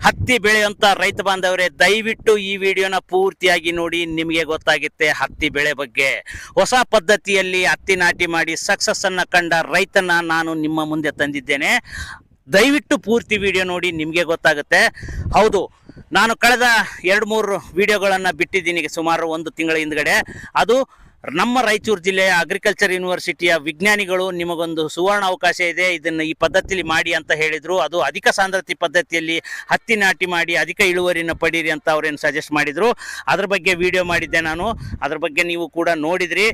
ಹತ್ತಿ ಬೆಳೆಯುವಂತ ರೈತ ಬಾಂಧವರೇ, ದಯವಿಟ್ಟು ಈ ವಿಡಿಯೋನ ಪೂರ್ತಿಯಾಗಿ ನೋಡಿ. ನಿಮಗೆ ಗೊತ್ತಾಗುತ್ತೆ ಹತ್ತಿ ಬೆಳೆ ಬಗ್ಗೆ. ಹೊಸ ಪದ್ಧತಿಯಲ್ಲಿ ಹತ್ತಿ ನಾಟಿ ಮಾಡಿ ಸಕ್ಸಸ್ ಅನ್ನ ಕಂಡ ರೈತನ ನಾನು ನಿಮ್ಮ ಮುಂದೆ ತಂದಿದ್ದೇನೆ. ದಯವಿಟ್ಟು ಪೂರ್ತಿ ವಿಡಿಯೋ ನೋಡಿ, ನಿಮಗೆ ಗೊತ್ತಾಗುತ್ತೆ. ಹೌದು, ನಾನು ಕಳೆದ 2-3 ವಿಡಿಯೋಗಳನ್ನು ಬಿಟ್ಟಿದ್ದೀನಿ ಸುಮಾರು 1 ತಿಂಗಳ ಹಿಂದ್ಗಡೆ. ಅದು ನಮ್ಮ ರಾಯಚೂರು ಜಿಲ್ಲೆಯ ಅಗ್ರಿಕಲ್ಚರ್ ಯೂನಿವರ್ಸಿಟಿಯ ವಿಜ್ಞಾನಿಗಳು ನಿಮಗೊಂದು ಸುವರ್ಣ ಅವಕಾಶ ಇದೆ, ಇದನ್ನು ಈ ಪದ್ಧತಿಯಲ್ಲಿ ಮಾಡಿ ಅಂತ ಹೇಳಿದರು. ಅದು ಅಧಿಕ ಸಾಂದ್ರತೆ ಪದ್ಧತಿಯಲ್ಲಿ ಹತ್ತಿ ನಾಟಿ ಮಾಡಿ ಅಧಿಕ ಇಳುವರಿನ ಪಡೀರಿ ಅಂತ ಅವ್ರೇನು ಸಜೆಸ್ಟ್ ಮಾಡಿದರು. ಅದ್ರ ಬಗ್ಗೆ ವಿಡಿಯೋ ಮಾಡಿದ್ದೆ ನಾನು. ಅದ್ರ ಬಗ್ಗೆ ನೀವು ಕೂಡ ನೋಡಿದ್ರಿ.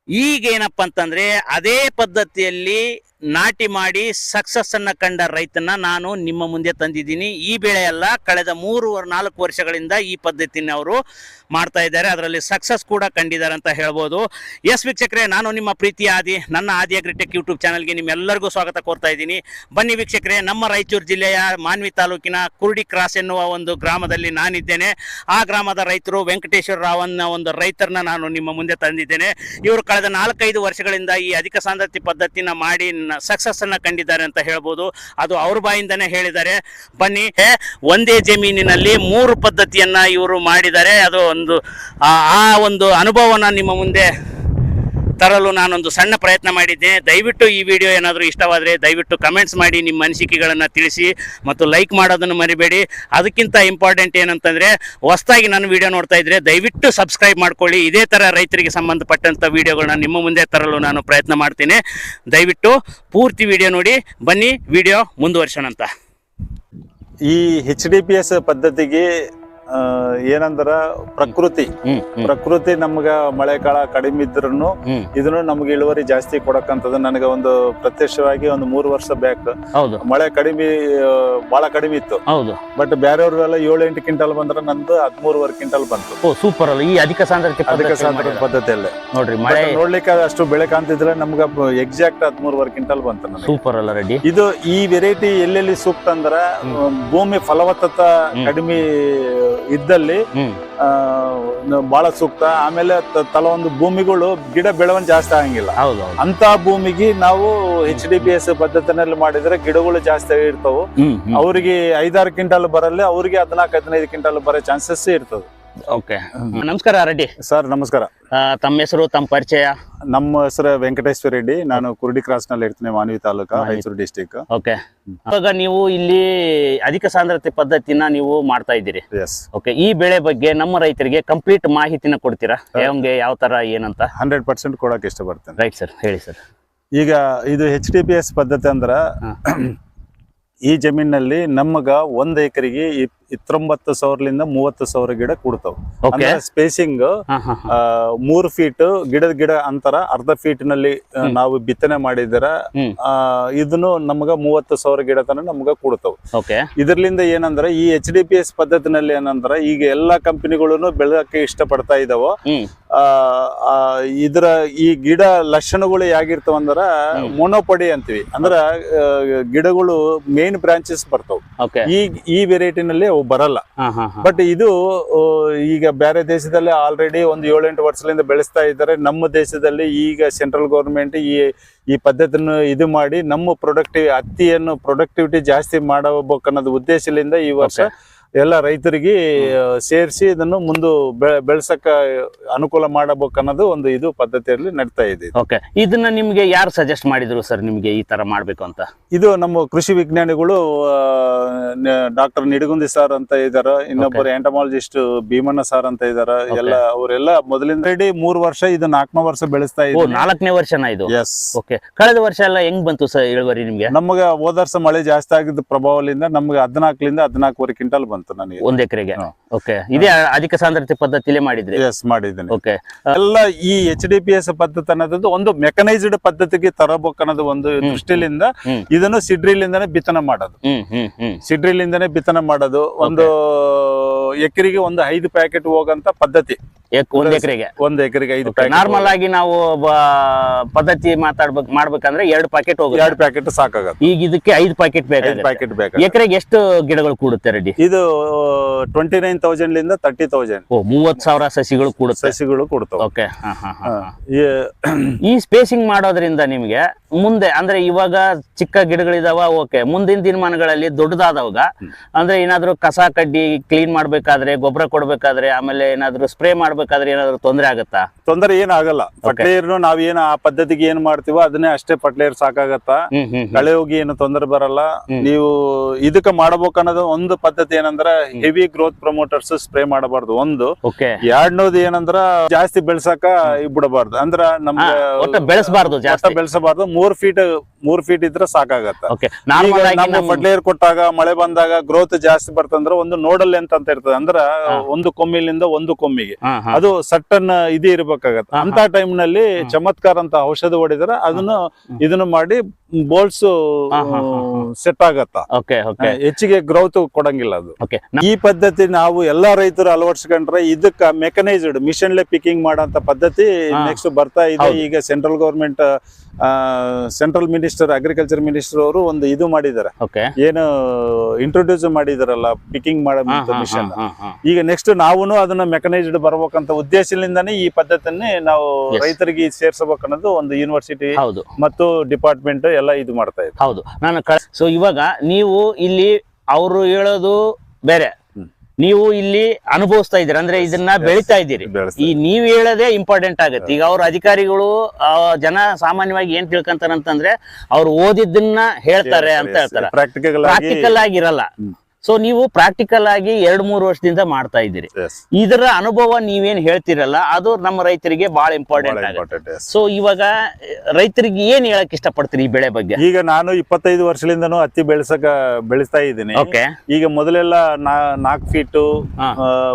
ಈಗೇನಪ್ಪ ಅಂತಂದರೆ ಅದೇ ಪದ್ಧತಿಯಲ್ಲಿ ನಾಟಿ ಮಾಡಿ ಸಕ್ಸಸ್ ಅನ್ನ ಕಂಡ ರೈತನ ನಾನು ನಿಮ್ಮ ಮುಂದೆ ತಂದಿದ್ದೀನಿ. ಈ ಬೆಳೆ ಅಲ್ಲ, ಕಳೆದ 3-4 ವರ್ಷಗಳಿಂದ ಈ ಪದ್ಧತಿನ ಅವರು ಮಾಡ್ತಾ ಇದ್ದಾರೆ. ಅದರಲ್ಲಿ ಸಕ್ಸಸ್ ಕೂಡ ಕಂಡಿದ್ದಾರೆ ಅಂತ ಹೇಳ್ಬೋದು. ಎಸ್ ವೀಕ್ಷಕರೇ, ನಾನು ನಿಮ್ಮ ಪ್ರೀತಿಯ ನನ್ನ ಆದಿ ಅಗ್ರಿಟೆಕ್ ಯೂಟ್ಯೂಬ್ ಚಾನಲ್ಗೆ ನಿಮ್ಮೆಲ್ಲರಿಗೂ ಸ್ವಾಗತ ಕೋರ್ತಾ ಇದ್ದೀನಿ. ಬನ್ನಿ ವೀಕ್ಷಕರೇ, ನಮ್ಮ ರಾಯಚೂರು ಜಿಲ್ಲೆಯ ಮಾನ್ವಿ ತಾಲೂಕಿನ ಕುರುಡಿ ಕ್ರಾಸ್ ಎನ್ನುವ ಒಂದು ಗ್ರಾಮದಲ್ಲಿ ನಾನಿದ್ದೇನೆ. ಆ ಗ್ರಾಮದ ರೈತರು ವೆಂಕಟೇಶ್ವರ ರಾವ್ ಅನ್ನೋ ಒಂದು ರೈತರನ್ನ ನಾನು ನಿಮ್ಮ ಮುಂದೆ ತಂದಿದ್ದೇನೆ. ಇವರು ಕಳೆದ 4-5 ವರ್ಷಗಳಿಂದ ಈ ಅಧಿಕ ಸಾಂದ್ರತೆ ಪದ್ಧತಿನ ಮಾಡಿ ಸಕ್ಸಸ್ ಅನ್ನ ಕಂಡಿದ್ದಾರೆ ಅಂತ ಹೇಳ್ಬೋದು. ಅದು ಅವ್ರ ಬಾಯಿಂದನೇ ಹೇಳಿದ್ದಾರೆ. ಬನ್ನಿ, ಒಂದೇ ಜಮೀನಿನಲ್ಲಿ 3 ಪದ್ಧತಿಯನ್ನ ಇವರು ಮಾಡಿದ್ದಾರೆ. ಅದು ಒಂದು ಅನುಭವನ ನಿಮ್ಮ ಮುಂದೆ ತರಲು ನಾನೊಂದು ಸಣ್ಣ ಪ್ರಯತ್ನ ಮಾಡಿದ್ದೇನೆ. ದಯವಿಟ್ಟು ಈ ವಿಡಿಯೋ ಏನಾದರೂ ಇಷ್ಟವಾದರೆ ದಯವಿಟ್ಟು ಕಮೆಂಟ್ಸ್ ಮಾಡಿ, ನಿಮ್ಮ ಅನಿಸಿಕೆಗಳನ್ನು ತಿಳಿಸಿ ಮತ್ತು ಲೈಕ್ ಮಾಡೋದನ್ನು ಮರಿಬೇಡಿ. ಅದಕ್ಕಿಂತ ಇಂಪಾರ್ಟೆಂಟ್ ಏನಂತಂದರೆ, ಹೊಸದಾಗಿ ನನ್ನ ವಿಡಿಯೋ ನೋಡ್ತಾ ಇದ್ದರೆ ದಯವಿಟ್ಟು ಸಬ್ಸ್ಕ್ರೈಬ್ ಮಾಡ್ಕೊಳ್ಳಿ. ಇದೇ ಥರ ರೈತರಿಗೆ ಸಂಬಂಧಪಟ್ಟಂಥ ವಿಡಿಯೋಗಳನ್ನ ನಿಮ್ಮ ಮುಂದೆ ತರಲು ನಾನು ಪ್ರಯತ್ನ ಮಾಡ್ತೀನಿ. ದಯವಿಟ್ಟು ಪೂರ್ತಿ ವಿಡಿಯೋ ನೋಡಿ. ಬನ್ನಿ, ವಿಡಿಯೋ ಮುಂದುವರ್ಸೋಣಂತ. ಈ HDPS ಪದ್ಧತಿಗೆ ಏನಂದ್ರ ಪ್ರಕೃತಿ ನಮ್ಗ ಮಳೆಗಾಲ ಕಡಿಮೆ ಇದ್ರೂ ಇದನ್ನು ನಮ್ಗೆ ಇಳುವರಿ ಜಾಸ್ತಿ ಕೊಡಕ್ಕಂತದ. ನನಗೆ ಒಂದು ಪ್ರತ್ಯಕ್ಷವಾಗಿ ಒಂದು 3 ವರ್ಷ ಬ್ಯಾಕ್ ಮಳೆ ಬಹಳ ಕಡಿಮೆ ಇತ್ತು. ಬಟ್ ಬೇರೆಯವ್ರೆಲ್ಲ 7-8 ಕ್ವಿಂಟಲ್ ಬಂದ್ರೆ ನಂದು 13 ಕ್ವಿಂಟಲ್ ಬಂತು. ಸೂಪರ್ ಅಲ್ಲ ಈ ಅಧಿಕ ಸಾಂದ್ರತೆ ಪದ್ಧತಿಯಲ್ಲೇ ನೋಡ್ರಿ. ನೋಡ್ಲಿಕ್ಕೆ ಅಷ್ಟು ಬೆಳೆ ಕಾಣ್ತಿದ್ರೆ ನಮ್ಗ ಎಕ್ಸಾಕ್ಟ್ 13 ಕ್ವಿಂಟಲ್ ಬಂತು. ಸೂಪರ್ ಅಲ್ಲ ರೆಡ್ಡಿ. ಇದು ಈ ವೆರೈಟಿ ಎಲ್ಲೆಲ್ಲಿ ಸೂಕ್ತ ಅಂದ್ರ ಭೂಮಿ ಫಲವತ್ತತೆ ಕಡಿಮೆ ಇದ್ದಲ್ಲಿ ಬಹಳ ಸೂಕ್ತ. ಆಮೇಲೆ ಕೆಲವೊಂದು ಭೂಮಿಗಳು ಗಿಡ ಬೆಳವಣಿಗೆ ಜಾಸ್ತಿ ಆಗಂಗಿಲ್ಲ. ಅಂತ ಭೂಮಿಗೆ ನಾವು HDPS ಪದ್ಧತಿನಲ್ಲಿ ಮಾಡಿದ್ರೆ ಗಿಡಗಳು ಜಾಸ್ತಿ ಇರ್ತಾವು. ಅವ್ರಿಗೆ 5-6 ಕ್ವಿಂಟಲ್ ಬರಲ್ಲ, ಅವ್ರಿಗೆ 14-15 ಕ್ವಿಂಟಲ್ ಬರೋ ಚಾನ್ಸಸ್ ಇರ್ತದೆ. ಓಕೆ, ನಮಸ್ಕಾರ ರೆಡ್ಡಿ ಸರ್. ನಮಸ್ಕಾರ. ತಮ್ಮ ಹೆಸರು, ತಮ್ಮ ಪರಿಚಯ? ನಮ್ಮ ಹೆಸರು ವೆಂಕಟೇಶ್ವರ ರೆಡ್ಡಿ. ನಾನು ಕುರುಡಿ ಕ್ರಾಸ್ ನಲ್ಲಿ ಇರ್ತೀನಿ, ಮಾನ್ವಿ ತಾಲೂಕು, ರಾಯಚೂರು ಡಿಸ್ಟಿಕ್. ಓಕೆ, ಇವಾಗ ನೀವು ಇಲ್ಲಿ ಅಧಿಕ ಸಾಂದ್ರತೆ ಪದ್ಧತಿನ ನೀವು ಮಾಡ್ತಾ ಇದ್ದೀರಿ. ಓಕೆ, ಈ ಬೆಳೆ ಬಗ್ಗೆ ನಮ್ಮ ರೈತರಿಗೆ ಕಂಪ್ಲೀಟ್ ಮಾಹಿತಿನ ಕೊಡ್ತೀರಾ? ಹೆಂಗೆ, ಯಾವ ತರ, ಏನಂತ? 100% ಕೊಡಕ್ಕೆ ಇಷ್ಟಪಡ್ತೇನೆ. ರೈಟ್ ಸರ್, ಹೇಳಿ ಸರ್. ಈಗ ಇದು HDPS ಪದ್ಧತಿ ಅಂದ್ರ ಈ ಜಮೀನಲ್ಲಿ ನಮಗ 1 ಎಕರೆಗೆ 29,000 30,000 ಗಿಡ ಕೊಡ್ತಾವ. ಸ್ಪೇಸಿಂಗ್ 3 ಫೀಟ್ ಗಿಡ ಅಂತರ, ಅರ್ಧ ಫೀಟ್ ನಲ್ಲಿ ನಾವು ಬಿತ್ತನೆ ಮಾಡಿದರ ಇದನ್ನು ನಮಗ 30,000 ಗಿಡ ತನ ನಮಗ ಕೊಡ್ತಾವ. ಇದರ್ಲಿಂದ ಏನಂದ್ರ ಈ HDPS ಪದ್ಧತಿನಲ್ಲಿ ಏನಂದ್ರ ಈಗ ಎಲ್ಲಾ ಕಂಪನಿಗಳನ್ನು ಬೆಳೆಯಕ್ಕೆ ಇಷ್ಟಪಡ್ತಾ ಇದಾವ. ಇದರ ಈ ಗಿಡ ಲಕ್ಷಣಗಳು ಹೇಗಿರ್ತಾವ ಅಂದ್ರ ಮೊನೋಪಡಿ ಅಂತೀವಿ. ಅಂದ್ರ ಗಿಡಗಳು ಮೇನ್ ಬ್ರಾಂಚಸ್ ಬರ್ತಾವ. ಈ ವೆರೈಟಿನಲ್ಲಿ ಅವು ಬರಲ್ಲ. ಬಟ್ ಇದು ಈಗ ಬೇರೆ ದೇಶದಲ್ಲಿ ಆಲ್ರೆಡಿ ಒಂದು 7-8 ವರ್ಷದಿಂದ ಬೆಳೆಸ್ತಾ ಇದ್ದಾರೆ. ನಮ್ಮ ದೇಶದಲ್ಲಿ ಈಗ ಸೆಂಟ್ರಲ್ ಗೌರ್ಮೆಂಟ್ ಈ ಪದ್ಧತಿಯನ್ನು ಇದು ಮಾಡಿ ನಮ್ಮ ಹತ್ತಿಯನ್ನು ಪ್ರೊಡಕ್ಟಿವಿಟಿ ಜಾಸ್ತಿ ಮಾಡಬೇಕನ್ನೋದು ಉದ್ದೇಶದಿಂದ ಈ ವರ್ಷ ಎಲ್ಲ ರೈತರಿಗೆ ಸೇರಿಸಿ ಇದನ್ನು ಮುಂದೆ ಬೆಳೆಸಕ ಅನುಕೂಲ ಮಾಡಬೇಕನ್ನೋದು ಒಂದು ಇದು ಪದ್ಧತಿಯಲ್ಲಿ ನಡೀತಾ ಇದೆ. ಓಕೆ, ಇದನ್ನ ನಿಮ್ಗೆ ಯಾರು ಸಜೆಸ್ಟ್ ಮಾಡಿದ್ರು ಸರ್ ನಿಮ್ಗೆ ಈ ತರ ಮಾಡ್ಬೇಕು ಅಂತ? ಇದು ನಮ್ಮ ಕೃಷಿ ವಿಜ್ಞಾನಿಗಳು ಡಾಕ್ಟರ್ ನಿಡಗುಂದಿ ಸರ್ ಅಂತ ಇದಾರ, ಇನ್ನೊಬ್ಬರು ಎಂಟಮಾಲಜಿಸ್ಟ್ ಭೀಮಣ್ಣ ಸರ್ ಅಂತ ಇದಾರ. ಅವರೆಲ್ಲ ಮೊದಲಿಂದ 3 ವರ್ಷ, ಇದು 4ನೇ ವರ್ಷ ಬೆಳೆಸ್ತಾ ಇದ್ದಾರೆ. 4ನೇ ವರ್ಷನ ಇದು? ಎಸ್. ಓಕೆ, ಕಳೆದ ವರ್ಷ ಎಲ್ಲ ಹೆಂಗ್ ಬಂತು ಸರ್ ಇಳುವರಿ ನಿಮ್ಗೆ? ನಮ್ಗೆ ಹೋದ ವರ್ಷ ಮಳೆ ಜಾಸ್ತಿ ಆಗಿದ್ದ ಪ್ರಭಾವದಿಂದ ನಮ್ಗೆ 14-14.5 ಕ್ವಿಂಟಲ್ ಬಂತು ನನಗೆ 1 ಎಕರೆಗೆ. ಓಕೆ, ಇದೇ ಅಧಿಕ ಸಾಂದ್ರತೆ ಪದ್ಧತಿಲೇ ಮಾಡಿದ್ರಿ? ಎಸ್, ಮಾಡಿದ್ದೇನೆ. ಓಕೆ, ಎಲ್ಲ ಈ HDPS ಪದ್ಧತಿ ಅನ್ನೋದು ಒಂದು ಮೆಕನೈಸ್ಡ್ ಪದ್ಧತಿಗೆ ತರಬೇಕು ಅನ್ನೋದು ಒಂದು ದೃಷ್ಟಿಲಿಂದ ಇದನ್ನು ಸಿಡ್ರಿಲಿಂದಾನೆ ಬಿತ್ತನೆ ಮಾಡೋದು. ಒಂದು ಎಕರೆಗೆ ಒಂದು 5 ಪ್ಯಾಕೆಟ್ ಹೋಗಂತ ಪದ್ಧತಿ. 1 ಎಕರೆಗೆ 5 ಪ್ಯಾಕೆಟ್. ನಾರ್ಮಲ್ ಆಗಿ ನಾವು ಪದ್ಧತಿ ಮಾಡ್ಬೇಕಂದ್ರೆ 2 ಪ್ಯಾಕೆಟ್ ಹೋಗುತ್ತೆ. 2 ಪ್ಯಾಕೆಟ್ ಸಾಕಾಗುತ್ತೆ. ಈಗ ಇದಕ್ಕೆ 5 ಪ್ಯಾಕೆಟ್ ಬೇಕು. ಎಕರೆಗೆ ಎಷ್ಟು ಗಿಡಗಳು ಕೂಡುತ್ತೆ ರೆಡ್ಡಿ? ಇದು 29,000 ಲಿಂದ 30,000 30,000 ಸಸಿಗಳು ಸಸಿಗಳು ಕೊಡ್ತಾವೆ. ಓಕೆ. ಈ ಸ್ಪೇಸಿಂಗ್ ಮಾಡೋದ್ರಿಂದ ನಿಮ್ಗೆ ಮುಂದೆ ಅಂದ್ರೆ ಇವಾಗ ಚಿಕ್ಕ ಗಿಡಗಳಿದಾವ, ಓಕೆ, ಮುಂದಿನ ದಿನಮಾನಗಳಲ್ಲಿ ದೊಡ್ಡದಾದವಾಗ ಅಂದ್ರೆ ಏನಾದ್ರು ಕಸ ಕಡ್ಡಿ ಕ್ಲೀನ್ ಮಾಡ್ಬೇಕಾದ್ರೆ, ಗೊಬ್ಬರ ಕೊಡ್ಬೇಕಾದ್ರೆ, ಆಮೇಲೆ ಏನಾದ್ರು ಸ್ಪ್ರೇ ಮಾಡ್ಬೇಕಾದ್ರೆ ಏನಾದ್ರು ತೊಂದರೆ ಆಗುತ್ತಾ? ತೊಂದರೆ ಏನಾಗಲ್ಲ. ಫರ್ಟಿಲೈಸರ್ ನಾವೇನು ಆ ಪದ್ಧತಿಗೆ ಏನ್ ಮಾಡ್ತೀವೋ ಅದನ್ನೇ ಅಷ್ಟೇ ಫರ್ಟಿಲೈಸರ್ ಸಾಕಾಗತ್ತ. ಕಳೆ ಹೋಗಿ ಏನು ತೊಂದರೆ ಬರಲ್ಲ. ನೀವು ಇದಕ್ಕೆ ಮಾಡಬೇಕನ್ನೋದು ಒಂದು ಪದ್ಧತಿ ಏನಂದ್ರ ಹೆವಿ ಗ್ರೋತ್ ಪ್ರಮೋಟರ್ಸ್ ಸ್ಪ್ರೇ ಮಾಡಬಾರ್ದು ಒಂದು. ಎರಡನೇದು ಏನಂದ್ರ ಜಾಸ್ತಿ ಬೆಳ್ಸಕ ಬಿಡಬಾರ್ದು. ಅಂದ್ರ ನಮ್ಗೆ ಬೆಳೆಸಬಾರ್ದು, ಬೆಳೆಸಬಾರ್ದು. 3 ಫೀಟ್ ಇದ್ರೆ ಸಾಕಾಗತ್ತ. ಫರ್ಟಿಲೈಸರ್ ಕೊಟ್ಟಾಗ ಮಳೆ ಬಂದಾಗ ಗ್ರೋತ್ ಜಾಸ್ತಿ ಬರ್ತಂದ್ರ ಒಂದು ನೋಡಲ್ ಅಂತ ಇರ್ತದೆ. ಅಂದ್ರ ಒಂದು ಕೊಮ್ಮಿಲಿಂದ ಒಂದು ಕೊಮ್ಮಿಗೆ ಅದು ಸಟ್ಟನ್ ಇದು ಇರ್ಬೇಕಾಗತ್ತ. ಅಂತ ಟೈಮ್ ನಲ್ಲಿ ಚಮತ್ಕಾರ ಅಂತ ಔಷಧ ಹೊಡಿದ್ರ ಇದನ್ನು ಮಾಡಿ ಬೋಲ್ಸ್ ಸೆಟ್ ಆಗತ್ತ. ಹೆಚ್ಚಿಗೆ ಗ್ರೋತ್ ಕೊಡಂಗಿಲ್ಲ ಅದು. ಈ ಪದ್ಧತಿ ನಾವು ಎಲ್ಲಾ ರೈತರು ಅಳವಡಿಸ್ಕೊಂಡ್ರೆ ಇದಕ್ಕ ಮೆಕನೈಸ್ಡ್ ಮಿಷನ್ಲೆ ಪಿಕಿಂಗ್ ಮಾಡಂತ ಪದ್ಧತಿ ನೆಕ್ಸ್ಟ್ ಬರ್ತಾ ಇದೆ. ಈಗ central government central minister, agriculture minister ಅವರು ಒಂದು ಇದು ಮಾಡಿದ್ದಾರೆ, ಏನು ಇಂಟ್ರೊಡ್ಯೂಸ್ ಮಾಡಿದಾರಲ್ಲ ಪಿಕಿಂಗ್ ಮಾಡೋ ಮಿಷನ್. ಈಗ ನೆಕ್ಸ್ಟ್ ನಾವು ಅದನ್ನ ಮೆಕನೈಸ್ಡ್ ಬರ್ಬೇಕಂತ ಉದ್ದೇಶದಿಂದಾನೇ ಈ ಪದ್ಧತಿಯನ್ನೇ ನಾವು ರೈತರಿಗೆ ಸೇರ್ಸಬೇಕನ್ನೋದು ಒಂದು ಯೂನಿವರ್ಸಿಟಿ ಮತ್ತು ಡಿಪಾರ್ಟ್ಮೆಂಟ್ ಎಲ್ಲ ಇದು ಮಾಡ್ತಾ ಇದೆ. ಹೌದು. ಸೊ ಇವಾಗ ನೀವು ಇಲ್ಲಿ ಅವರು ಹೇಳೋದು ಬೇರೆ, ನೀವು ಇಲ್ಲಿ ಅನುಭವಿಸ್ತಾ ಇದ್ದೀರಿ, ಅಂದ್ರೆ ಇದನ್ನ ಬೆಳಿತಾ ಇದ್ದೀರಿ. ಈ ನೀವ್ ಹೇಳೋದೇ ಇಂಪಾರ್ಟೆಂಟ್ ಆಗುತ್ತೆ. ಈಗ ಅವ್ರ ಅಧಿಕಾರಿಗಳು ಜನ ಸಾಮಾನ್ಯವಾಗಿ ಏನ್ ತಿಳ್ಕೊಂತಾರಂತಂದ್ರೆ ಅವ್ರು ಓದಿದ್ದನ್ನ ಹೇಳ್ತಾರೆ ಅಂತ ಹೇಳ್ತಾರೆ, ಪ್ರಾಕ್ಟಿಕಲ್ ಆಗಿರಲ್ಲ. ಸೊ ನೀವು ಪ್ರಾಕ್ಟಿಕಲ್ ಆಗಿ 2-3 ವರ್ಷದಿಂದ ಮಾಡ್ತಾ ಇದ್ದೀರಿ. ಇದರ ಅನುಭವ ನೀವೇನ್ ಹೇಳ್ತಿರಲ್ಲ ಅದು ನಮ್ಮ ರೈತರಿಗೆ ಬಹಳ ಇಂಪಾರ್ಟೆಂಟ್ ಆಗುತ್ತೆ. ಸೊ ಇವಾಗ ರೈತರಿಗೆ ಏನ್ ಹೇಳಕ್ ಇಷ್ಟಪಡ್ತೀರಿ ಈ ಬೆಳೆ ಬಗ್ಗೆ? ಈಗ ನಾನು 25 ವರ್ಷದಿಂದನೂ ಹತ್ತಿ ಬೆಳೆಸ್ತಾ ಇದ್ದೀನಿ. ಈಗ ಮೊದಲೆಲ್ಲ 4 ಫೀಟ್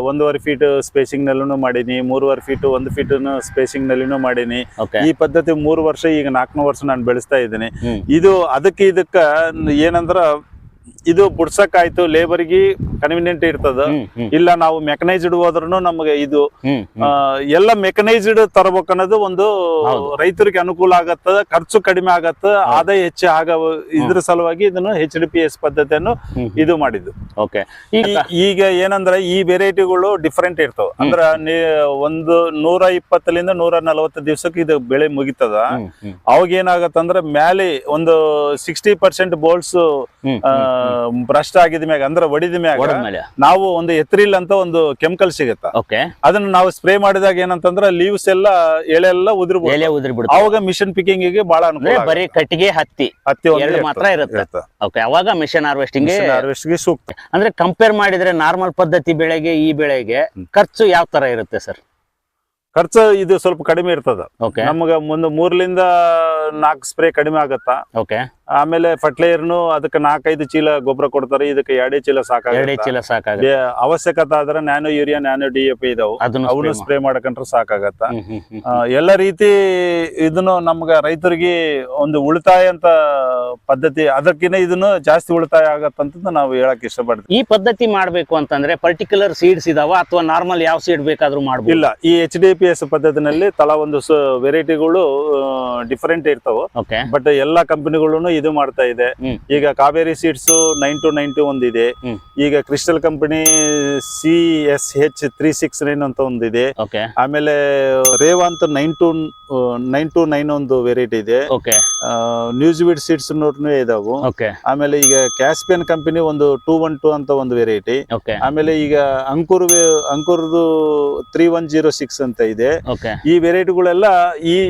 1.5 ಫೀಟ್ ಸ್ಪೇಸಿಂಗ್ ನಲ್ಲೂ ಮಾಡೀನಿ, 3.5 ಫೀಟ್ 1 ಫೀಟ್ ಸ್ಪೇಸಿಂಗ್ ನಲ್ಲಿನೂ ಮಾಡೀನಿ. ಈ ಪದ್ಧತಿ 3 ವರ್ಷ, ಈಗ 4ನೇ ವರ್ಷ ನಾನು ಬೆಳೆಸ್ತಾ ಇದ್ದೀನಿ. ಇದು ಇದಕ್ಕ ಏನಂದ್ರ ಇದು ಬುಡ್ಸಕ್ಕಾಯ್ತು, ಲೇಬರ್ಗೆ ಕನ್ವಿನಿಯಂಟ್ ಇರ್ತದ. ಇಲ್ಲ ನಾವು ಮೆಕನೈಸ್ಡ್ ಹೋದ್ರೂ ನಮ್ಗೆ ಇದು ಎಲ್ಲ ಮೆಕನೈಸ್ಡ್ ತರಬೇಕನ್ನೋದು ಒಂದು ರೈತರಿಗೆ ಅನುಕೂಲ ಆಗತ್ತದ, ಖರ್ಚು ಕಡಿಮೆ ಆಗತ್ತ, ಆದಾಯ ಹೆಚ್ಚು ಇದ್ರ ಸಲುವಾಗಿ ಇದನ್ನು HDPS ಪದ್ಧತಿಯನ್ನು ಇದು ಮಾಡಿದ್ದು. ಈಗ ಏನಂದ್ರ ಈ ವೆರೈಟಿಗಳು ಡಿಫರೆಂಟ್ ಇರ್ತಾವ. ಅಂದ್ರ ಒಂದು 120 ಲಿಂದ 140 ದಿವಸಕ್ಕೆ ಇದು ಬೆಳೆ ಮುಗಿತದ. ಅವಾಗ ಏನಾಗತ್ತಂದ್ರ ಮ್ಯಾಲೆ ಒಂದು 60% ಬೋಲ್ಸ್ ಭ್ರಷ್ಟ ಆಗಿದ ಮ್ಯಾಗ, ಅಂದ್ರೆ ಒಡಿದ ಮ್ಯಾಗ ನಾವು ಒಂದು ಎತ್ರಿಲ್ ಅಂತ ಒಂದು ಕೆಮಿಕಲ್ ಸಿಗತ್ತ. ಅದನ್ನ ನಾವು ಸ್ಪ್ರೇ ಮಾಡಿದಾಗ ಏನಂತಂದ್ರ ಲೀವ್ಸ್ ಎಲ್ಲ ಎಳೆಲ್ಲ ಉದುರ್ಬಿಡ್ತಾವ. ಅವಾಗ ಮಿಷನ್ ಪಿಕಿಂಗ್ ಗೆ ಬಹಳ ಅನುಕೂಲ. ಬರೀ ಕಟ್ಟಿಗೆ ಹತ್ತಿ ಮಾತ್ರ ಇರುತ್ತೆ. ಅವಾಗ ಮಿಷನ್ ಹಾರ್ವೆಸ್ಟಿಂಗ್ ಸೂಕ್ತ. ಅಂದ್ರೆ ಕಂಪೇರ್ ಮಾಡಿದ್ರೆ ನಾರ್ಮಲ್ ಪದ್ಧತಿ ಬೆಳೆಗೆ ಈ ಬೆಳೆಗೆ ಖರ್ಚು ಯಾವ ತರ ಇರುತ್ತೆ ಸರ್? ಖರ್ಚು ಇದು ಸ್ವಲ್ಪ ಕಡಿಮೆ ಇರ್ತದ. ನಮಗ 3 ಲಿಂದ 4 ಸ್ಪ್ರೇ ಕಡಿಮೆ ಆಗತ್ತ. ಆಮೇಲೆ ಫರ್ಟಿಲೈಸರ್ನು ಅದಕ್ಕೆ 4-5 ಚೀಲ ಗೊಬ್ಬರ ಕೊಡ್ತಾರೆ, ಇದಕ್ಕೆ 2 ಚೀಲ ಸಾಕಾಗುತ್ತೆ. ಅವಶ್ಯಕತೆ ಆದ್ರೆ ನ್ಯಾನೋ ಯೂರಿಯಾ, ನ್ಯಾನೋ DAP ಇದಾವು, ಅವನು ಸ್ಪ್ರೇ ಮಾಡಕೊಂಡ್ರೆ ಸಾಕಾಗತ್ತ. ಎಲ್ಲ ರೀತಿ ಇದನ್ನು ನಮ್ಗ ರೈತರಿಗೆ ಒಂದು ಉಳಿತಾಯ ಅಂತ ಪದ್ಧತಿ, ಅದಕ್ಕಿಂತ ಇದನ್ನು ಜಾಸ್ತಿ ಉಳಿತಾಯ ಆಗತ್ತಂತ ನಾವು ಹೇಳಕ್ ಇಷ್ಟಪಡ್ತೀವಿ. ಈ ಪದ್ಧತಿ ಮಾಡ್ಬೇಕು ಅಂತಂದ್ರೆ ಪರ್ಟಿಕ್ಯುಲರ್ ಸೀಡ್ಸ್ ಇದಾವ ಅಥವಾ ನಾರ್ಮಲ್ ಯಾವ ಸೀಡ್ ಬೇಕಾದ್ರೂ ಮಾಡ್ಬೋದು? ಇಲ್ಲ, ಈ HDPS ಪದ್ಧತಿನಲ್ಲಿ ತಲಾ ಒಂದು ವೆರೈಟಿಗಳು ಡಿಫರೆಂಟ್ ಇರ್ತಾವ. ಬಟ್ ಎಲ್ಲಾ ಕಂಪನಿಗಳು ಇದು ಮಾಡ್ತಾ ಇದೆ. ಈಗ ಕಾವೇರಿ ಸೀಡ್ಸ್ 9292 ಒಂದಿದೆ. ಈಗ ಕ್ರಿಸ್ಟಲ್ ಕಂಪನಿ CSH 369 ಅಂತ ಒಂದಿದೆ. ಆಮೇಲೆ ರೇವಾಂತ್ 9299 ಒಂದು ವೆರೈಟಿ ಇದೆ. ನ್ಯೂಸ್ವಿಡ್ ಸೀಡ್ಸ್ ನೋಟ್ನು ಇದಾವು. ಆಮೇಲೆ ಈಗ ಕ್ಯಾಸ್ಪಿಯನ್ ಕಂಪನಿ ಒಂದು 212 ಅಂತ ಒಂದು ವೆರೈಟಿ. ಆಮೇಲೆ ಈಗ ಅಂಕುರ್ದು 3106 ಅಂತ ಇದೆ. ಈ ವೆರೈಟಿಗಳೆಲ್ಲ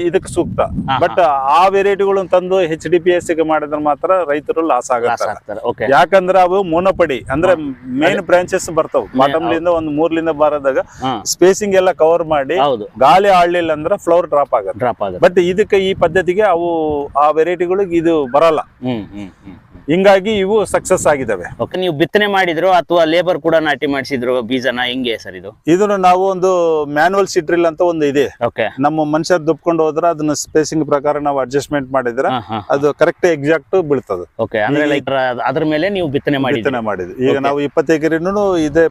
ಇದಕ್ಕೆ ಸೂಕ್ತ. ಬಟ್ ಆ ವೆರೈಟಿಗಳನ್ನು ತಂದು HDPS ಗೆ ಮಾಡಿದ್ರೆ ಮಾತ್ರ ರೈತರು ಲಾಸ್ ಆಗತ್ತಾರೆ. ಯಾಕಂದ್ರೆ ಅವು ಮೋನೋಪಡಿ, ಅಂದ್ರೆ ಮೇನ್ ಬ್ರಾಂಚಸ್ ಬರ್ತಾವ. ಬಾಟಮ್ ಲಿಂದ ಒಂದು 3 ಲಿಂದ ಬರದಾಗ ಸ್ಪೇಸಿಂಗ್ ಎಲ್ಲ ಕವರ್ ಮಾಡಿ ಗಾಳಿ ಆಡ್ಲಿಲ್ಲ ಅಂದ್ರೆ ಫ್ಲವರ್ ಡ್ರಾಪ್ ಆಗತ್ತೆ. ಬಟ್ ಇದಕ್ಕೆ ಈ ಪದ್ಧತಿಗೆ ಅವು ಆ ವೆರೈಟಿಗಳಿಗೆ ಇದು ಬರಲ್ಲ. ಹಿಂಗಾಗಿ ಇವು ಸಕ್ಸಸ್ ಆಗಿದಾವೆ. ನೀವು ಬಿತ್ತನೆ ಮಾಡಿದ್ರು ಅಥವಾ ಲೇಬರ್ ಕೂಡ ನಾಟಿ ಮಾಡಿಸಿದ್ರು ಬೀಜನ? ಹೆಂಗೆ ಸರ್ ಇದನ್ನು ನಾವು ಒಂದು ಮ್ಯಾನುವಲ್ ಸೀಡ್ರಿಲ್ ಅಂತ ಒಂದು ಇದೆ. ನಮ್ಮ ಮನುಷ್ಯರು ದುಪ್ಕೊಂಡು ಹೋದ್ರೆ ಅದನ್ನ ಸ್ಪೇಸಿಂಗ್ ಪ್ರಕಾರ ನಾವು ಅಡ್ಜಸ್ಟ್ಮೆಂಟ್ ಮಾಡಿದ್ರೆ ಅದು ಕರೆಕ್ಟ್ ಎಕ್ಸಾಕ್ಟ್ ಬೀಳ್ತದೆ. ಅದ್ರ ಮೇಲೆ ನೀವು ಬಿತ್ತನೆ ಮಾಡಿದ್ವಿ. ಈಗ ನಾವು 20 ಎಕರೆನೂ ಇದೇ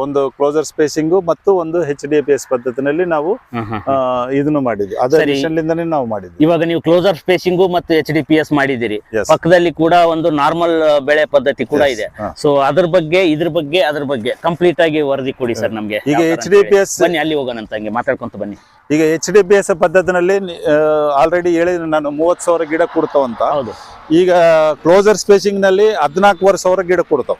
ಒಂದು ಕ್ಲೋಸರ್ ಸ್ಪೇಸಿಂಗ್ ಮತ್ತು ಒಂದು HDPS ಪದ್ಧತಿನಲ್ಲಿ ನಾವು ಇದನ್ನು ಮಾಡಿದ್ವಿ. ಅದರಿಂದನೇ ನಾವು ಮಾಡಿದ್ವಿ. ಇವಾಗ ನೀವು ಕ್ಲೋಸರ್ ಸ್ಪೇಸಿಂಗ್ ಮತ್ತು HDPS ಮಾಡಿದಿರಿ, ಪಕ್ಕದಲ್ಲಿ ಕೂಡ ಒಂದು ಒಂದು ನಾರ್ಮಲ್ ಬೆಳೆ ಪದ್ಧತಿ ಕೂಡ ಇದೆ. ಸೊ ಅದ್ರ ಬಗ್ಗೆ ಅದ್ರ ಬಗ್ಗೆ ಕಂಪ್ಲೀಟ್ ಆಗಿ ವರದಿ ಕೊಡಿ ಸರ್ ನಮ್ಗೆ. ಈಗ HDPS ಬನ್ನಿ ಅಲ್ಲಿ ಹೋಗೋಣ ಅಂತ ಹಂಗೆ ಮಾತಾಡ್ಕೊಂತ ಬನ್ನಿ. ಈಗ HDPS ಪದ್ಧತಿನಲ್ಲಿ ಆಲ್ರೆಡಿ ಹೇಳಿದ್ರೆ ನಾನು 30,000 ಗಿಡ ಕೊಡ್ತಾವಂತ. ಹೌದು. ಈಗ ಕ್ಲೋಸರ್ ಸ್ಪೇಸಿಂಗ್ ನಲ್ಲಿ 14,500 ಗಿಡ ಕೊಡ್ತಾವ.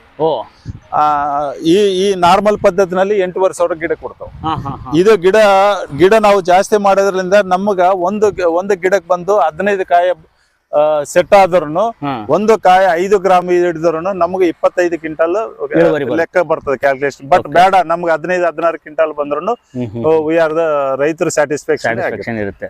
ಈ ನಾರ್ಮಲ್ ಪದ್ಧತಿನಲ್ಲಿ 8,500 ಗಿಡ ಕೊಡ್ತಾವ. ಇದು ಗಿಡ ನಾವು ಜಾಸ್ತಿ ಮಾಡೋದ್ರಿಂದ ನಮಗ ಒಂದು ಗಿಡಕ್ಕೆ ಬಂದು 15 ಕಾಯಿ ಸೆಟ್ ಆದ್ರೂ ಒಂದು ಕಾಯಿ 5 ಗ್ರಾಮ್ ಹಿಡಿದ್ರು ನಮ್ಗೆ 25 ಕ್ವಿಂಟಲ್ ಲೆಕ್ಕ ಬರ್ತದೆ ಕ್ಯಾಲ್ಕುಲೇಷನ್. ಬಟ್ ಬೇಡ ನಮ್ಗೆ 15-16 ಕ್ವಿಂಟಲ್ ಬಂದ್ರು ವಿ ಆರ್ ದ ರೈತರು ಸ್ಯಾಟಿಸ್ಫ್ಯಾಕ್ಷನ್ ಇರುತ್ತೆ.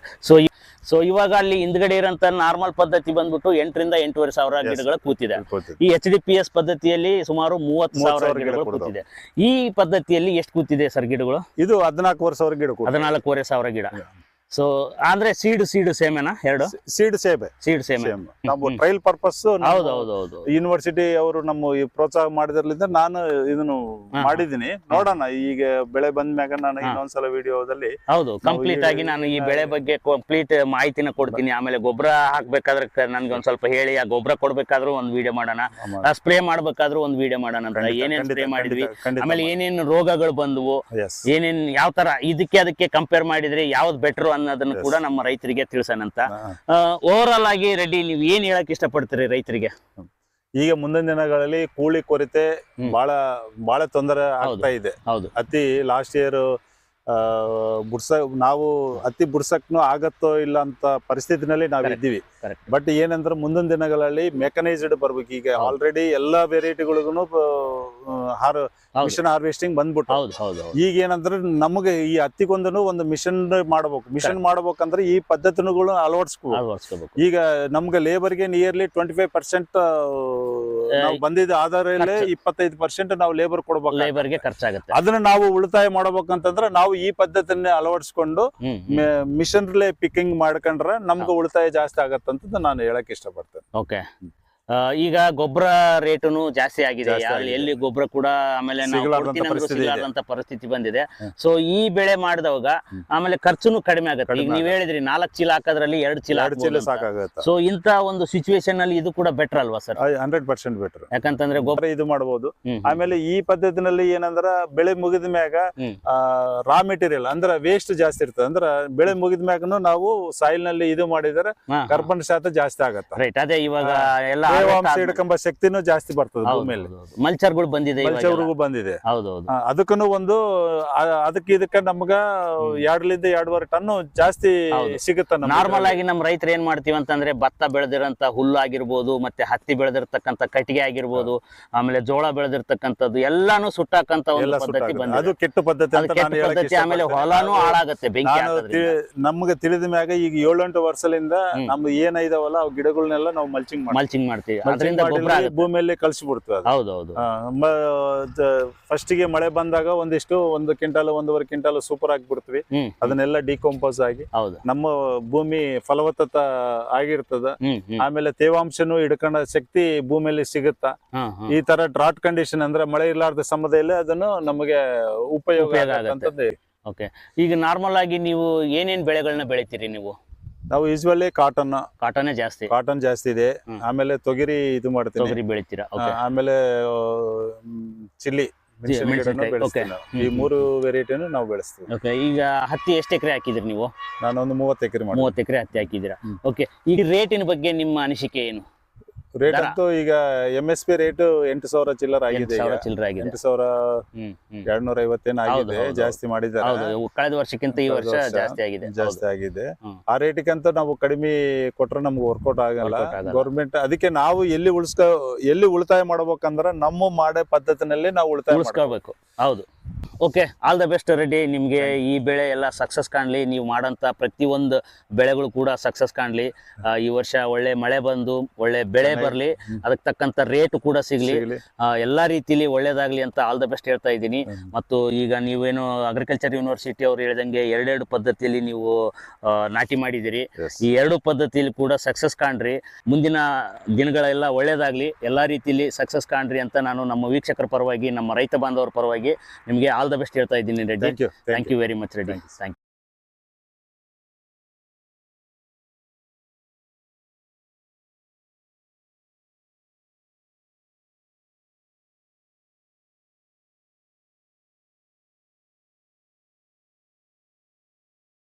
ಸೊ ಇವಾಗ ಅಲ್ಲಿ ಹಿಂದ್ಗಡೆ ಇರೋಂತ ನಾರ್ಮಲ್ ಪದ್ಧತಿ ಬಂದ್ಬಿಟ್ಟು 8,000 ರಿಂದ 8,500 ಗಿಡಗಳು ಕೂತಿದೆ. ಈ HDPS ಪದ್ಧತಿಯಲ್ಲಿ ಸುಮಾರು 30,000 ಗಿಡಗಳು ಕೂತಿದೆ. ಈ ಪದ್ಧತಿಯಲ್ಲಿ ಎಷ್ಟು ಕೂತಿದೆ ಸರ್ ಗಿಡಗಳು? ಇದು 14,500 ಗಿಡ. 14,500 ಗಿಡ. ಸೊ ಅಂದ್ರೆ ಸೀಡ್ ಸೇಮೆನಾ? ಎರಡು ಸೀಡ್ ಸೇಮ್ ನಾವು ಟ್ರಯಲ್ ಪರ್ಪಸ್ ಯೂನಿವರ್ಸಿಟಿ ಅವರು ನಮ್ಮ ಪ್ರೋತ್ಸಾಹ ಮಾಡಿದ್ರಲಿಂದ ನಾನು ಇದನ್ನು ಮಾಡಿದೀನಿ. ನೋಡೋಣ ಈಗ ಬೆಳೆ ಬಂದ್ಮ್ಯಾಗ ನಾನು ಇನ್ನೊಂದ್ಸಲ ವಿಡಿಯೋದಲ್ಲಿ ಕಂಪ್ಲೀಟ್ ಆಗಿ ನಾನು ಈ ಬೆಳೆ ಬಗ್ಗೆ ಕಂಪ್ಲೀಟ್ ಮಾಹಿತಿನ ಕೊಡ್ತೀನಿ. ಆಮೇಲೆ ಗೊಬ್ಬರ ಹಾಕ್ಬೇಕಾದ್ರೆ ನನ್ಗೆ ಒಂದ್ ಸ್ವಲ್ಪ ಹೇಳಿ, ಆ ಗೊಬ್ಬರ ಕೊಡ್ಬೇಕಾದ್ರೂ ಒಂದ್ ವಿಡಿಯೋ ಮಾಡೋಣ, ಸ್ಪ್ರೇ ಮಾಡ್ಬೇಕಾದ್ರೂ ಒಂದ್ ವಿಡಿಯೋ ಮಾಡೋಣ ಅಂತ. ಏನೇನ್ ಸ್ಪ್ರೇ ಮಾಡಿದ್ವಿ, ಆಮೇಲೆ ಏನೇನ್ ರೋಗಗಳು ಬಂದವು, ಏನೇನ್ ಯಾವ ತರ ಅದಕ್ಕೆ ಕಂಪೇರ್ ಮಾಡಿದ್ರೆ ಯಾವ್ದು ಬೆಟರ್ ಅನ್ನೋದನ್ನು ಕೂಡ ನಮ್ಮ ರೈತರಿಗೆ ತಿಳಿಸೋಣಂತ. ಓವರ್ ಆಲ್ ಆಗಿ ರೆಡ್ಡಿ ನೀವು ಏನ್ ಹೇಳಕ್ ಇಷ್ಟಪಡ್ತೀರಿ ರೈತರಿಗೆ? ಈಗ ಮುಂದಿನ ದಿನಗಳಲ್ಲಿ ಕೂಲಿ ಕೊರತೆ ಬಹಳ ತೊಂದರೆ ಆಗ್ತಾ ಇದೆ. ಅತಿ ಲಾಸ್ಟ್ ಇಯರ್ ನಾವು ಹತ್ತಿ ಬುಡ್ಸಕ್ನು ಆಗತ್ತೋ ಇಲ್ಲ ಅಂತ ಪರಿಸ್ಥಿತಿನಲ್ಲಿ ನಾವ್ ಇದ್ದೀವಿ. ಬಟ್ ಏನಂದ್ರೆ ಮುಂದಿನ ದಿನಗಳಲ್ಲಿ ಮೆಕನೈಸ್ಡ್ ಬರ್ಬೇಕು. ಈಗ ಆಲ್ರೆಡಿ ಎಲ್ಲಾ ವೆರೈಟಿಗಳಿಗೂ ಮಿಷನ್ ಹಾರ್ವೆಸ್ಟಿಂಗ್ ಬಂದ್ಬಿಟ್ಟು ಈಗ ಏನಂದ್ರೆ ನಮಗೆ ಈ ಹತ್ತಿಗೊಂದನು ಒಂದು ಮಿಷನ್ ಮಾಡ್ಬೇಕಂದ್ರೆ ಈ ಪದ್ಧತಿಗಳು ಅಳವಡಿಸ್ಕೋಬೇಕು. ಈಗ ನಮ್ಗೆ ಲೇಬರ್ಗೆ ನಿಯರ್ಲಿ 25% ನಾವು ಬಂದಿದ್ದ ಆಧಾರದಲ್ಲಿ 25% ನಾವು ಲೇಬರ್ ಕೊಡ್ಬೇಕು. ಅದನ್ನ ನಾವು ಉಳಿತಾಯ ಮಾಡ್ಬೇಕಂತಂದ್ರೆ ನಾವು ಈ ಪದ್ಧತಿಯನ್ನೇ ಅಳವಡಿಸ್ಕೊಂಡು ಮಿಷನ್ರಲ್ಲೇ ಪಿಕ್ಕಿಂಗ್ ಮಾಡ್ಕೊಂಡ್ರೆ ನಮ್ಗೆ ಉಳಿತಾಯ ಜಾಸ್ತಿ ಆಗತ್ತಂತ ನಾನು ಹೇಳಕ್ ಇಷ್ಟಪಡ್ತೇನೆ. ಓಕೆ. ಈಗ ಗೊಬ್ಬರ ರೇಟುನು ಜಾಸ್ತಿ ಆಗಿದೆ. ಎಲ್ಲಿ ಗೊಬ್ಬರ ಕೂಡ ಆಮೇಲೆ ಸಿಗಲಾರ್ದಂತ ಪರಿಸ್ಥಿತಿ ಬಂದಿದೆ. ಸೊ ಈ ಬೆಳೆ ಮಾಡಿದವಾಗ ಆಮೇಲೆ ಖರ್ಚುನು ಕಡಿಮೆ ಆಗುತ್ತೆ. ಈಗ ನೀವ್ ಹೇಳಿದ್ರಿ 4 ಚೀಲ ಹಾಕೋದ್ರಲ್ಲಿ 2 ಚೀಲ ಸಾಕಾಗುತ್ತೆ. ಸೊ ಇಂತ ಒಂದು ಸಿಚುವೇಶನ್ ಅಲ್ಲಿ ಇದು ಕೂಡ ಬೆಟರ್ ಅಲ್ವಾ ಸರ್? 100% ಬೆಟರ್. ಯಾಕಂತಂದ್ರೆ ಗೊಬ್ಬರ ಇದು ಮಾಡಬಹುದು. ಆಮೇಲೆ ಈ ಪದ್ಧತಿನಲ್ಲಿ ಏನಂದ್ರ ಬೆಳೆ ಮುಗಿದ ಮ್ಯಾಗ ರಾ ಮೆಟೀರಿಯಲ್ ಅಂದ್ರೆ ವೇಸ್ಟ್ ಜಾಸ್ತಿ ಇರ್ತದೆ. ಅಂದ್ರ ಬೆಳೆ ಮುಗಿದ ಮ್ಯಾಗನು ನಾವು ಸಾಯಿಲ್ ನಲ್ಲಿ ಇದು ಮಾಡಿದರೆ ಕಾರ್ಬನ್ ಶಾತ ಜಾಸ್ತಿ ಆಗತ್ತೆ. ರೈಟ್. ಅದೇ ಇವಾಗ ಎಲ್ಲ ಹಿಡ್ಕೊಂಬ ಶಕ್ತಿನೂ ಜಾಸ್ತಿ ಬರ್ತದೆ. ಭೂಮಿಯಲ್ಲಿ ಮಲ್ಚರ್ಗಳು ಬಂದಿದೆ. ಅದಕ್ಕೂ ಒಂದು ಇದಕ್ಕ ನಮ್ಗ 2 ರಿಂದ 2.5 ಟನ್ ಜಾಸ್ತಿ ಸಿಗುತ್ತೆ. ನಾರ್ಮಲ್ ಆಗಿ ನಮ್ ರೈತರು ಏನ್ ಮಾಡ್ತೀವಿ ಅಂತಂದ್ರೆ ಭತ್ತ ಬೆಳೆದಿರಂತ ಹುಲ್ಲು ಆಗಿರ್ಬೋದು, ಮತ್ತೆ ಹತ್ತಿ ಬೆಳೆದಿರ್ತಕ್ಕಂತ ಕಟ್ಟಿಗೆ ಆಗಿರ್ಬೋದು, ಆಮೇಲೆ ಜೋಳ ಬೆಳೆದಿರ್ತಕ್ಕಂಥದ್ದು ಎಲ್ಲಾನು ಸುಟ್ಟಾಕಂತ ಒಂದು ಪದ್ಧತಿ ಬಂದಿದೆ. ಅದು ಕೆಟ್ಟ ಪದ್ಧತಿ. ಆಮೇಲೆ ಹೊಲಾನು ಹಾಳಾಗತ್ತೆ ಬೆಂಕಿ. ನಮ್ಗೆ ತಿಳಿದ ಮ್ಯಾಗ ಈಗ 7-8 ವರ್ಷದಿಂದ ನಮ್ದು ಏನಿದಾವಲ್ಲ ಅವ್ ಗಿಡಗಳನ್ನೆಲ್ಲ ನಾವು ಮಲ್ಚಿಂಗ್ ಮಾಡ್ತೀವಿ. ಭೂಮಿಯಲ್ಲಿ ಕಳ್ಸಿಬಿಡ್ತೇವೆ. ಫಸ್ಟ್ ಗೆ ಮಳೆ ಬಂದಾಗ 1 ಕ್ವಿಂಟಲ್ 1.5 ಕ್ವಿಂಟಲ್ ಸೂಪರ್ ಆಗಿಬಿಡ್ತೀವಿ. ಅದನ್ನೆಲ್ಲ ಡಿಕಂಪೋಸ್ ಆಗಿ ನಮ್ಮ ಭೂಮಿ ಫಲವತ್ತತ ಆಗಿರ್ತದ. ಆಮೇಲೆ ತೇವಾಂಶನು ಹಿಡ್ಕೊಂಡ ಶಕ್ತಿ ಭೂಮಿಯಲ್ಲಿ ಸಿಗುತ್ತ. ಈ ತರ ಡ್ರಾಟ್ ಕಂಡೀಷನ್ ಅಂದ್ರೆ ಮಳೆ ಇರ್ಲಾರ್ದ ಸಮಯದಲ್ಲಿ ಅದನ್ನು ನಮಗೆ ಉಪಯೋಗ ಆಗಂತದ್ದು. ಓಕೆ. ಈಗ ನಾರ್ಮಲ್ ಆಗಿ ನೀವು ಏನೇನ್ ಬೆಳೆಗಳನ್ನ ಬೆಳಿತೀರಿ ನೀವು? ನಾವು ಯೂಶುವಲಿ ಕಾಟನ್ ಜಾಸ್ತಿ ಇದೆ. ಆಮೇಲೆ ತೊಗರಿ ಇದು ಮಾಡ್ತೀವಿ, ತೊಗರಿ ಬೆಳಿತೀರಾ? ಆಮೇಲೆ ಚಿಲ್ಲಿ ಈ 3 ವೆರೈಟಿನೂ ನಾವು ಬೆಳೆಸ್ತೀವಿ. ಈಗ ಹತ್ತಿ ಎಷ್ಟು ಎಕರೆ ಹಾಕಿದ್ರಿ ನೀವು? ನಾನೊಂದು 30 ಎಕರೆ 30 ಎಕರೆ ಹತ್ತಿ ಹಾಕಿದ್ದೀರಾ. ಓಕೆ. ಈ ರೇಟಿನ ಬಗ್ಗೆ ನಿಮ್ಮ ಅನಿಸಿಕೆ ಏನು? ರೇಟ್ ಅಂತೂ ಈಗ MSP ರೇಟ್ 8,000 ಚಿಲ್ಲರ್ ಆಗಿದೆ. 8,250 ಆಗಿದೆ. ಜಾಸ್ತಿ ಮಾಡಿದ್ದಾರೆ. ಕಳೆದ ವರ್ಷಕ್ಕಿಂತ ಈ ವರ್ಷ ಜಾಸ್ತಿ ಆಗಿದೆ. ಆ ರೇಟಿಗಂತೂ ನಾವು ಕಡಿಮೆ ಕೊಟ್ರೆ ನಮ್ಗೆ ವರ್ಕೌಟ್ ಆಗಲ್ಲ. ಗೌರ್ಮೆಂಟ್ ಅದಕ್ಕೆ ನಾವು ಎಲ್ಲಿ ಉಳಿತಾಯ ಮಾಡ್ಬೇಕಂದ್ರೆ ನಮ್ಮ ಮಾಡೋ ಪದ್ಧತಿನಲ್ಲಿ ನಾವು ಉಳಿಸ್ಕೋಬೇಕು. ಹೌದು. Okay. All the best Reddy. ನಿಮ್ಗೆ ಈ ಬೆಳೆ ಎಲ್ಲ ಸಕ್ಸಸ್ ಕಾಣ್ಲಿ. ನೀವು ಮಾಡೋಂಥ ಪ್ರತಿಯೊಂದು ಬೆಳೆಗಳು ಕೂಡ ಸಕ್ಸಸ್ ಕಾಣ್ಲಿ. ಈ ವರ್ಷ ಒಳ್ಳೆ ಮಳೆ ಬಂದು ಒಳ್ಳೆ ಬೆಳೆ ಬರ್ಲಿ, ಅದಕ್ಕೆ ತಕ್ಕಂತ ರೇಟ್ ಕೂಡ ಸಿಗ್ಲಿ, ಎಲ್ಲಾ ರೀತಿಲಿ ಒಳ್ಳೇದಾಗ್ಲಿ ಅಂತ ಆಲ್ ದ ಬೆಸ್ಟ್ ಹೇಳ್ತಾ ಇದ್ದೀನಿ. ಮತ್ತು ಈಗ ನೀವೇನು ಅಗ್ರಿಕಲ್ಚರ್ ಯೂನಿವರ್ಸಿಟಿ ಅವ್ರು ಹೇಳಿದಂಗೆ 2 ಪದ್ಧತಿಯಲ್ಲಿ ನೀವು ನಾಟಿ ಮಾಡಿದಿರಿ. ಈ 2 ಪದ್ಧತಿಯಲ್ಲಿ ಕೂಡ ಸಕ್ಸಸ್ ಕಾಣ್ರಿ. ಮುಂದಿನ ದಿನಗಳೆಲ್ಲ ಒಳ್ಳೇದಾಗ್ಲಿ, ಎಲ್ಲಾ ರೀತಿಲಿ ಸಕ್ಸಸ್ ಕಾಣ್ರಿ ಅಂತ ನಾನು ನಮ್ಮ ವೀಕ್ಷಕರ ಪರವಾಗಿ, ನಮ್ಮ ರೈತ ಬಾಂಧವರ ಪರವಾಗಿ ನಿಮಗೆ ಆಲ್ ದ ಬೆಸ್ಟ್ ಹೇಳ್ತಾ ಇದ್ದೀನಿ Reddy. Thank you very much Reddy. Thank you.